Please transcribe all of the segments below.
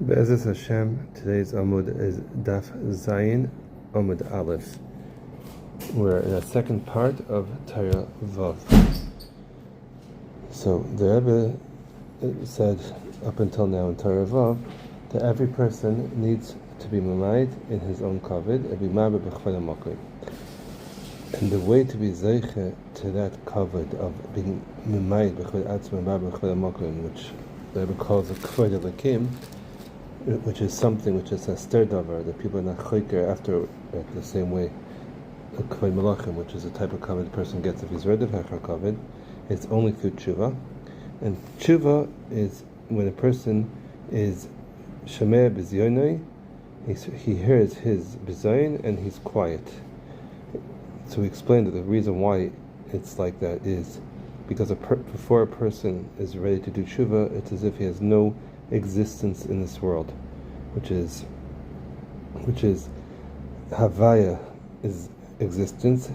Be'ezus Hashem, today's Amud is Daf Zayin, Amud Aleph. We're in a second part of Torah Vav. So the Rebbe said up until now in Torah Vav that every person needs to be mamayit in his own kavod and be marbe b'chvod hamakom. And the way to be zeiche to that kavod of being mamayit b'chvod atzma and marbe b'chvod hamakom, which the Rebbe calls a kvod elakim, which is something which is a ster davar that people are not choker after it the same way a kvod malachim, which is a type of kavod the person gets if he's read of hechar kavod. It's only through tshuva, and tshuva is when a person is shamer b'zionai, he hears his bizayin and he's quiet. So we explained that the reason why it's like that is because before a person is ready to do tshuva, it's as if he has no existence in this world, which is Havaya is existence,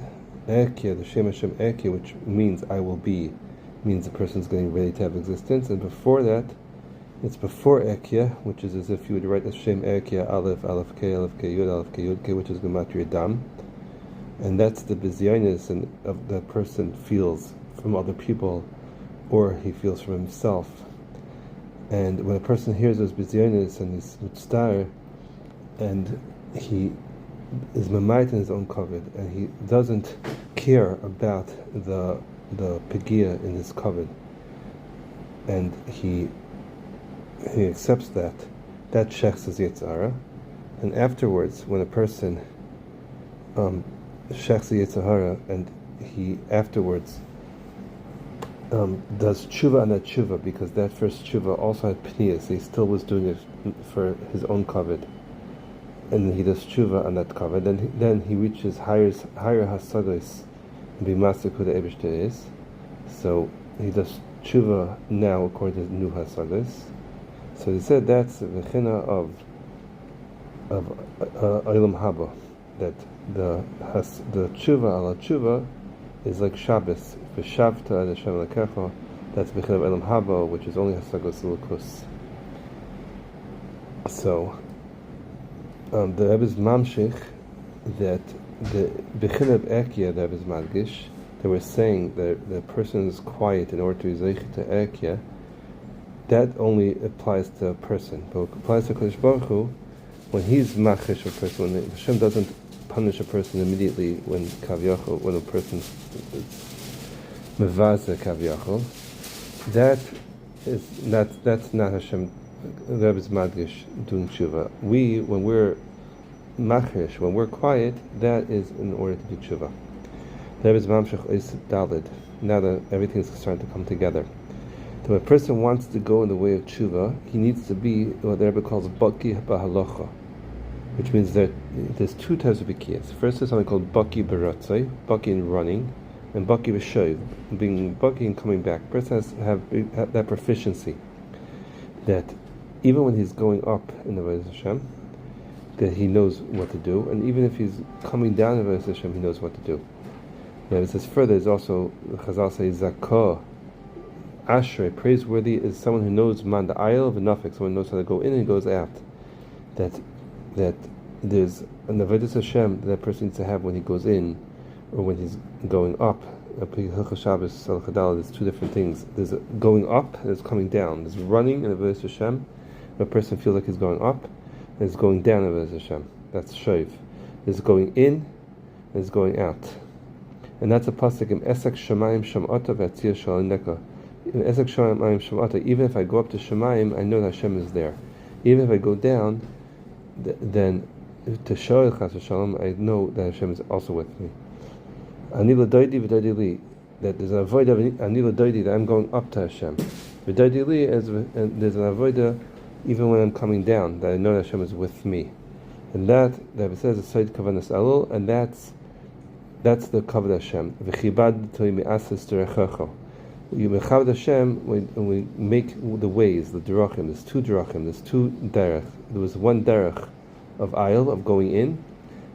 Ekia, the Shem Hashem Ekia, which means I will be, means the person's getting ready to have existence, and before that, it's before Ekia, which is as if you would write the Shem Ekia, Aleph, Aleph K, Yud K, which is Gematria Dam, and that's the bizyanis and of that person feels from other people, or he feels from himself. And when a person hears those bizyonis and he's mitzvah, and he is mamayit in his own kavod, and he doesn't care about the pegia in his kavod, and he accepts that checks his yitzhara, and afterwards, when a person checks the yitzhara, and he afterwards does tshuva on that tshuva, because that first tshuva also had pniyas, he still was doing it for his own kavod, and he does tshuva on that kavod, then he reaches higher hasagos and bimasik who the Eibishter is. So he does tshuva now according to new hasagos. So he said that's the v'china of olam haba, that the tshuva ala tshuva is like Shabbos. V'shavta ad Hashem lekecha. That's b'china of Elam Haba, which is only Hasagos Lukus. So the Rebbe's mamshich that the b'china of Ekia, the Rebbe's madgish, they were saying that the person is quiet in order to be zeich to Ekia. That only applies to a person, but it applies to Kodesh Baruch Hu when he's machish a person. When Hashem doesn't punish a person immediately when a person is mevaze kavyachol, that's not Hashem. The Rebbe's madgish doing tshuva. When we're machish, when we're quiet, that is in order to do tshuva. The Rebbe's mamshech is dalid. Now that everything's starting to come together. So when a person wants to go in the way of tshuva, he needs to be what the Rebbe calls baki b'halacha, which means that there's two types of bikiyas. First is something called baki b'ratzai, baki in running, and baki b'shoiv, being baki and coming back. The person has to have that proficiency, that even when he's going up in the way of Hashem, that he knows what to do, and even if he's coming down in the way of Hashem, he knows what to do. Now it says further, there's also, the Chazal says, zakah, ashrei, praiseworthy is someone who knows man the aisle of the nafik, someone who knows how to go in and goes out. That there's an avodas Hashem that person needs to have when he goes in or when he's going up. There's two different things. There's going up, there's coming down. There's running in avodas Hashem. A person feels like he's going up, and there's going down in avodas Hashem. That's shoiv. There's going in, and there's going out. And that's a pasuk in Esek Shemayim Shamata V'Atzir Shalineka. In Esek Shemayim Shamata, even if I go up to Shemayim, I know that Hashem is there. Even if I go down, then to show Chas Shalom, I know that Hashem is also with me. Ani l'doidi v'doidi li, that there's an avodah ani l'doidi, that I'm going up to Hashem. V'doidi li, and there's an avodah even when I'm coming down, that I know that Hashem is with me. And that it says, Asayid Kavanas Elul, and that's the Kavod Hashem. V'chibad toi mi'asas terechecho. You mechaved Hashem when we make the ways, the derachim. There's two derachim. There's two derech. There was one derech of aisle, of going in.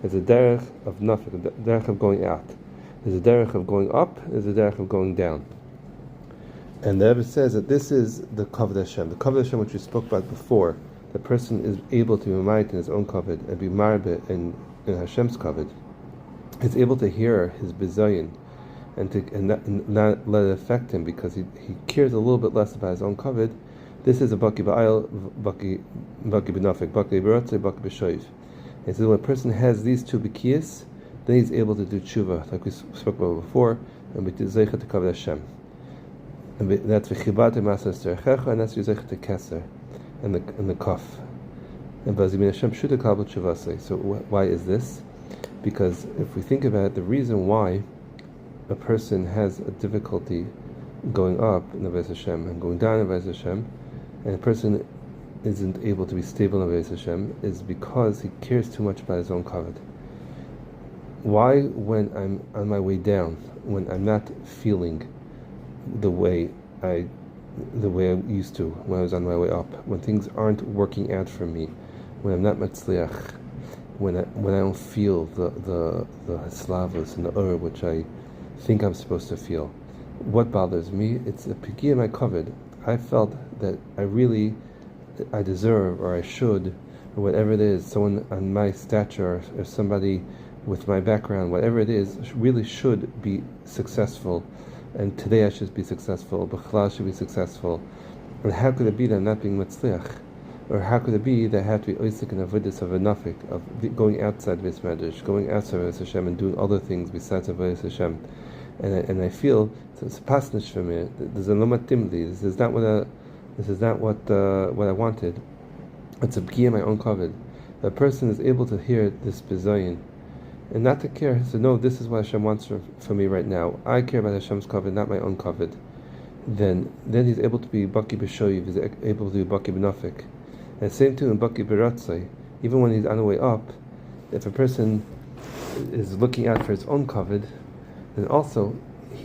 There's a derech of nafik, a derech of going out. There's a derech of going up. There's a derech of going down. And the Rebbe says that this is the Kavod Hashem. The Kavod Hashem which we spoke about before, the person is able to be might in his own kavod and be marbe in Hashem's kavod, is able to hear his bizayin and not let it affect him because he cares a little bit less about his own kavod. This is a baki ba'ayil, baki b'nafik, baki b'rotzei, baki b'shoiv. And so when a person has these two bikiyas, then he's able to do tshuva, like we spoke about before, and be zeichet to kavod Hashem. And that's v'chibate masas terechecha, and that's zeichet to keser, and the kaf. And v'azimin Hashem shuda kabel tshuvasei. So why is this? Because if we think about it, the reason why a person has a difficulty going up in the Beis Hashem and going down in the Beis Hashem, and a person isn't able to be stable in the Beis Hashem, is because he cares too much about his own kavod. Why, when I'm on my way down, when I'm not feeling the way I used to when I was on my way up, when things aren't working out for me, when I'm not matzliach, when I don't feel the haslavos and the which I think I'm supposed to feel, what bothers me? It's a pigi in my kavod. I felt that I deserve, or I should, or whatever it is, someone on my stature, or somebody with my background, whatever it is, really should be successful. And today I should be successful, B'chlal should be successful. And how could it be that I'm not being matzliach? Or how could it be that I have to be oisik and avodas of a nafik, of going outside Beis Medrash, going outside Beis Hashem, and doing other things besides Beis Hashem? And I feel it's a pasnish for me. There's a lomat timli. This is not what I wanted. It's a b'ki in my own kavod. A person is able to hear this bizayin and not to care. So no, this is what Hashem wants for me right now. I care about Hashem's kavod, not my own kavod. Then he's able to be baki b'shoyiv. He's able to be baki b'nafik. And same too in baki b'ratzai. Even when he's on the way up, if a person is looking out for his own kavod, then also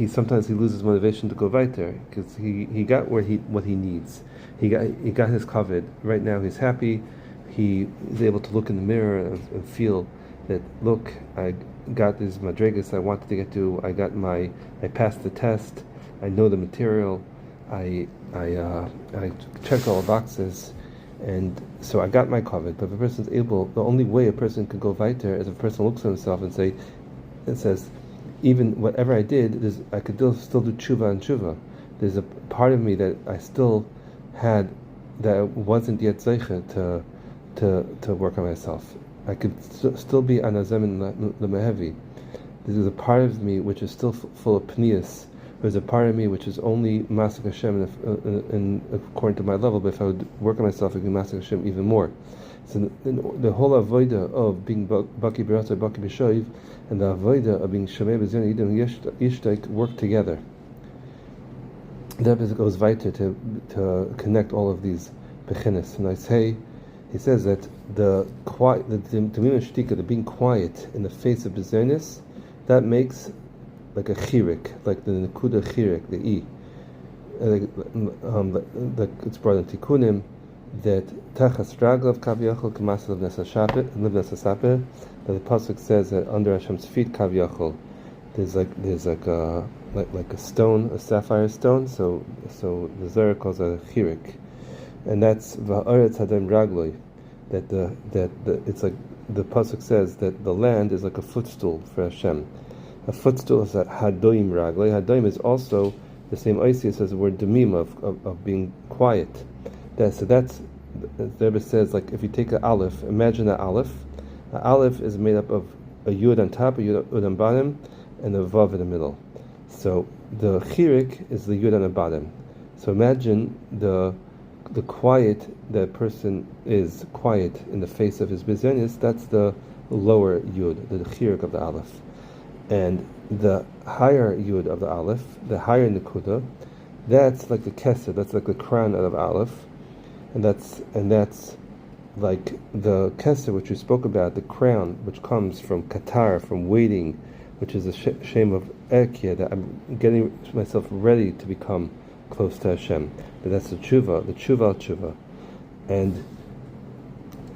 sometimes he loses motivation to go weiter because he got what he needs. He got his kavod. Right now he's happy. He is able to look in the mirror and feel that, look, I got these madrigas I wanted to get to. I passed the test. I know the material. I checked all the boxes, and so I got my kavod. But if a person's able, the only way a person can go weiter is if a person looks at himself and says, even whatever I did, I could still do tshuva and tshuva. There's a part of me that I still had that wasn't yet zeicha to work on myself. I could still be anazem and lemehevi. There's a part of me which is still full of pnius. There's a part of me which is only masik Hashem and according to my level. But if I would work on myself, I could be masik Hashem even more. So the whole avoida of being baki b'ratzai, baki b'shoiv, and the avoida of being shomei b'zion yidim yishtaik work together. That goes weiter to connect all of these bechinas. And he says that the being quiet in the face of bizarreness, that makes like a chirik, like the nekuda chirik, the e. Like it's brought in tikkunim that tachas raglav kaviyachol k'masel livnes hasaper. That the pasuk says that under Hashem's feet kaviyachol, there's like a stone, a sapphire stone. So the Zohar calls it a chirik, and that's va'aretz hadam ragloi. That it's like the pasuk says that the land is like a footstool for Hashem. A footstool is that hadoim ragloi. Hadoim is also the same oisius as the word demim of being quiet. So that's the Rebbe says, like if you take an aleph, imagine an aleph. An aleph is made up of a yud on top, a yud on bottom, and a vav in the middle. So the chirik is the yud on the bottom. So imagine the quiet that a person is quiet in the face of his bizarreness. That's the lower yud, the chirik of the aleph, and the higher yud of the aleph, the higher nekuda, that's like the keser. That's like the crown out of aleph. And that's like the keser which we spoke about, the crown which comes from katar, from waiting, which is a shame of erkia, that I'm getting myself ready to become close to Hashem. That's the tshuva al tshuva, and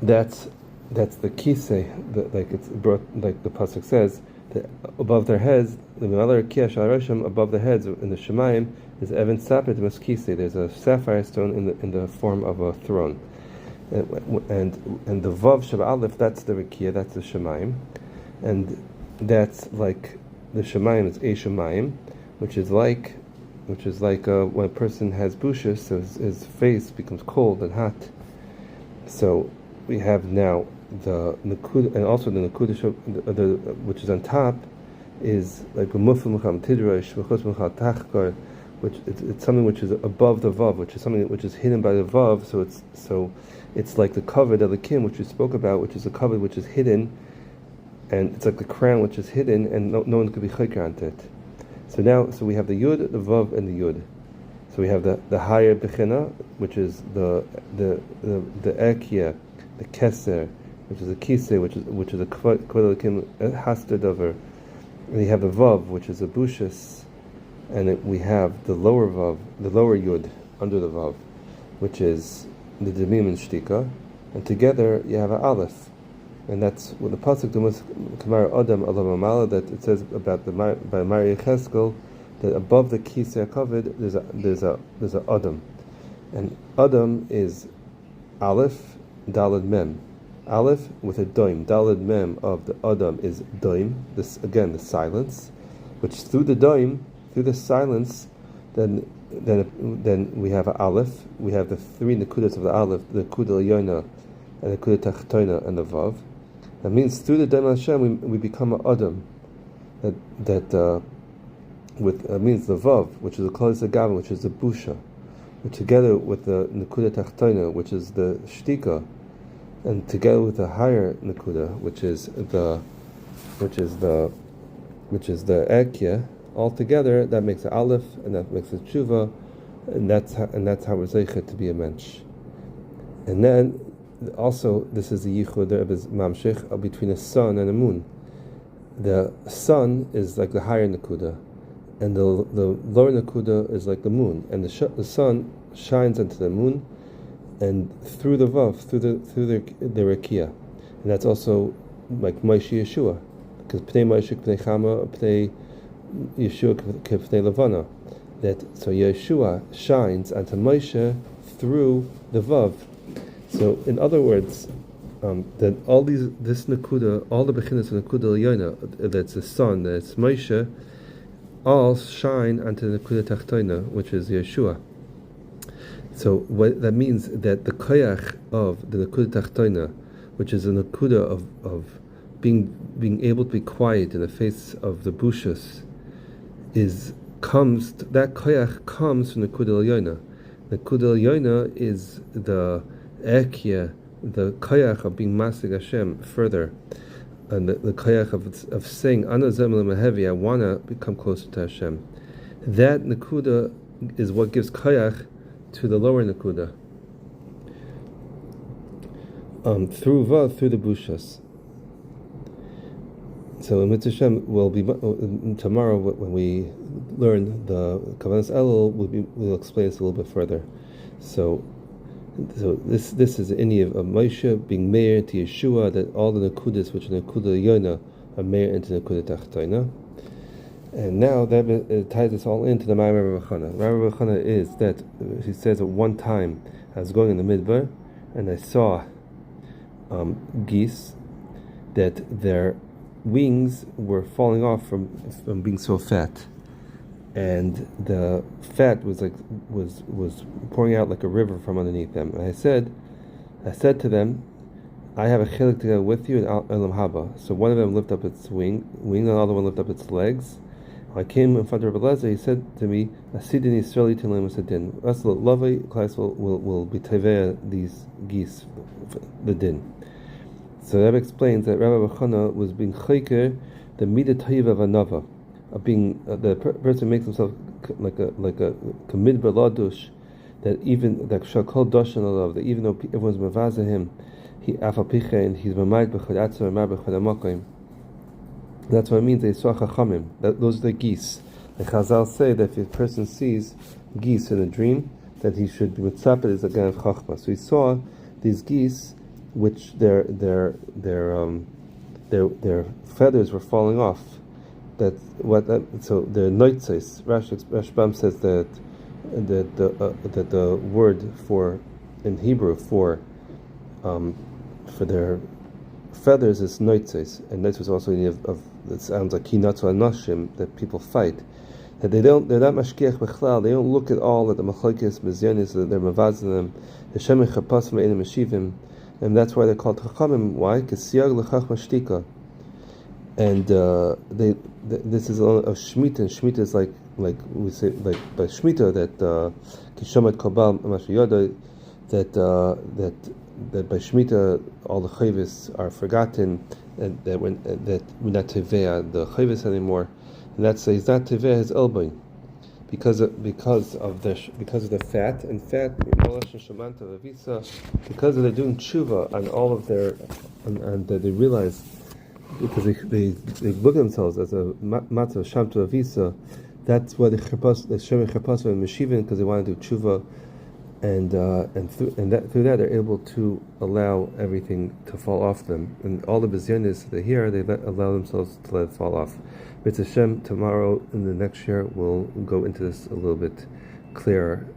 that's the kisei. Like it's brought, like the pasuk says, that above their heads, above the heads in the Shemayim is Evan Sapet Maskise. There's a sapphire stone in the form of a throne, and the vav shel aleph, that's the rekia, that's the shemayim, and that's like the shemayim is a shemayim, which is like when a person has bushes, so his face becomes cold and hot. So we have now the nakuda, and also the nakuda which is on top is like which it's something which is above the vav, which is something which is hidden by the vav. So it's like the covered of the kim, which we spoke about, which is a covered which is hidden, and it's like the crown which is hidden, and no one could be chayker onto it. So we have the yud, the vav, and the yud. So we have the higher bechina, which is the ekia, the keser, which is a kiseh, which is a kvod elikim haster dover. And we have the vav, which is a bushis, and we have the lower vav, the lower yud under the vav, which is the demim and shtika, and together you have an aleph, and that's what the pasuk Kamar Adam Alav Amala, that it says about by Mari Cheskel, that above the kiseh covered there's a Adam, and Adam is aleph dalad mem. Aleph with a doim, dalad mem of the Adam is doim. This again the silence, which through the doim, through the silence, then we have an aleph. We have the three nekudas of the aleph, the nekuda elyoina, and the nekuda tachtoina, and the vav. That means through the doim Hashem we become an Adam. Means the vav, which is the kolis agavim, which is the busha, which together with the nekuda tachtoina, which is the shtika, and together with the higher nekuda, which is the ekya, all together that makes an aleph, and that makes a tshuva, and that's how we're zeichet to be a mensch. And then also this is the yichud there is mamshich between a sun and a moon. The sun is like the higher nekuda, and the lower nakuda is like the moon, and the sun shines into the moon, and through the vav, through the rekia, and that's also like Moshe Yeshua, because pnei Moshe pnei Chama pnei Yeshua pnei Levana, that so Yeshua shines onto Moshe through the vav. So in other words, that all this nakuda, all the bechinas of nakuda elyoina, that's the sun, that's Moshe, all shine onto the nekuda tachtoina, which is Yeshua. So what that means that the koyach of the nekuda tachtoina, which is the nekuda of being able to be quiet in the face of the bushas, that koyach comes from the nekuda elyoina. The nekuda elyoina is the ekya, the koyach of being masig Hashem further. And the koyach of saying, Ana zem lemehevi, I want to become closer to Hashem. That nekuda is what gives koyach to the lower nekuda. Through the bushas. So in Mitzvah Hashem, we'll be tomorrow when we learn the Kavanas Elul, we'll explain this a little bit further. So this is the inyan of Moshe being meir to Yeshua, that all the nekudas which are nekuda elyoina are meir into nekuda tachtoina. And now that ties us all into the Ma'amar Rav Chana. Ma'amar Rav Chana is that he says at one time I was going in the midbar and I saw geese that their wings were falling off from being so fat, and the fat was pouring out like a river from underneath them. And I said to them, I have a chelik together with you in Elam Haba. So one of them lifted up its wing, and the other one lifted up its legs. When I came in front of Rabbi Lezer, he said to me, Asidin Yisraeli Tilim Asidin. Us Lavai class will be tevea these geese, the din. So that explains that Rabbi Bechana was being chayker the midah tayiv of anava, of being the person makes himself like a kamidbar ladush, that even that shakol doshan alav, that even though everyone's mavaza him, he afapiche and he's mamayit b'chad atzar and mar b'chad amakim. That's what it means. They saw chachamim. Those are the geese. The Chazal say that if a person sees geese in a dream, that he should be mitzapet is a gan of chachma. So he saw these geese, which their feathers were falling off. So their noitzes. Rashbam says that the word for in Hebrew for for their feathers is noitzes, and noitzes also of it sounds like kinatzu anashim, that people fight. That they're not mashkiach b'chlal. They don't look at all at the machlokes mizyanis that they're mavazim them. Hashem echapasim ve'enim meshivim, and that's why they're called chachamim. Why? Because siag l'chach mashtika. And this is a shmita. And shmita is like we say, like by shmita that kishamat kabal mashiyoda, that by shmita all the chayvis are forgotten, and that we're not tevea the chayvis anymore. And that's he's not teveh his elbowing because of the fat, and because they're doing tshuva on all of their and that they realize, because they look at themselves as a matzah shamtu avisa. That's why the shemei chapasva and meshivin, because they want to do tshuva, and through that they're able to allow everything to fall off them, and all the bizyonis they hear, they allow themselves to let it fall off. Mitzvah Hashem, tomorrow in the next year we'll go into this a little bit clearer.